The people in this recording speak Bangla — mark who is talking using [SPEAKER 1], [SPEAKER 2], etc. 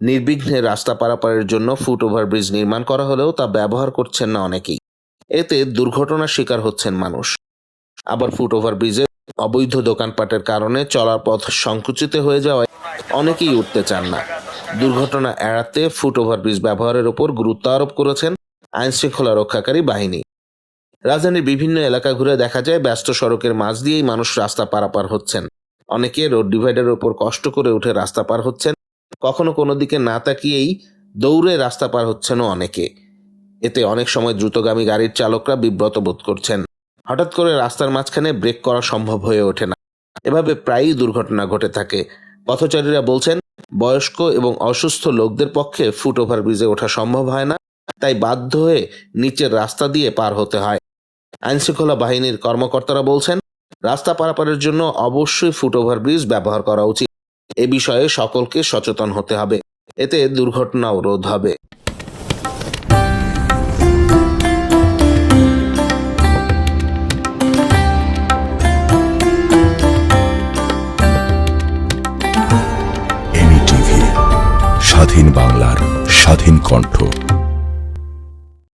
[SPEAKER 1] নির্বিঘ্নে রাস্তা পারাপারের জন্য ফুট ওভারব্রিজ নির্মাণ করা হলেও তা ব্যবহার করছেন না অনেকেই। এতে দুর্ঘটনার শিকার হচ্ছেন মানুষ। আবার ফুট ওভারব্রিজে অবৈধ দোকানপাটের কারণে চলার পথ সংকুচিত হয়ে যাওয়ায় অনেকেই উঠতে চান না। দুর্ঘটনা এড়াতে ফুট ওভারব্রিজ ব্যবহারের ওপর গুরুত্ব আরোপ করেছেন আইনশৃঙ্খলা রক্ষাকারী বাহিনী। রাজধানীর বিভিন্ন এলাকা ঘুরে দেখা যায় ব্যস্ত সড়কের মাঝ দিয়েই মানুষ রাস্তা পারাপার হচ্ছেন। অনেকে রোড ডিভাইডারের ওপর কষ্ট করে উঠে রাস্তা পার হচ্ছেন, কখনো কোনো দিকে না তাকিয়েই দৌড়ে রাস্তা পার হচ্ছেনও অনেকে। এতে অনেক সময় দ্রুতগামী গাড়ির চালকরা বিব্রত বোধ করছেন। হঠাৎ করে রাস্তার মাঝখানে ব্রেক করা সম্ভব হয়ে ওঠে না। এভাবে প্রায়ই দুর্ঘটনা ঘটে থাকে। পথচারীরা বলছেন, বয়স্ক এবং অসুস্থ লোকদের পক্ষে ফুট ওভারব্রিজে ওঠা সম্ভব হয় না, তাই বাধ্য হয়ে নিচের রাস্তা দিয়ে পার হতে হয়। আইনশৃঙ্খলা বাহিনীর কর্মকর্তারা বলছেন, রাস্তা পারাপারের জন্য অবশ্যই ফুট ওভারব্রিজ ব্যবহার করা উচিত। এ বিষয়ে সকলকে সচেতন হতে হবে, এতে দুর্ঘটনাও রোধ হবে।
[SPEAKER 2] স্বাধীন বাংলার স্বাধীন কণ্ঠ।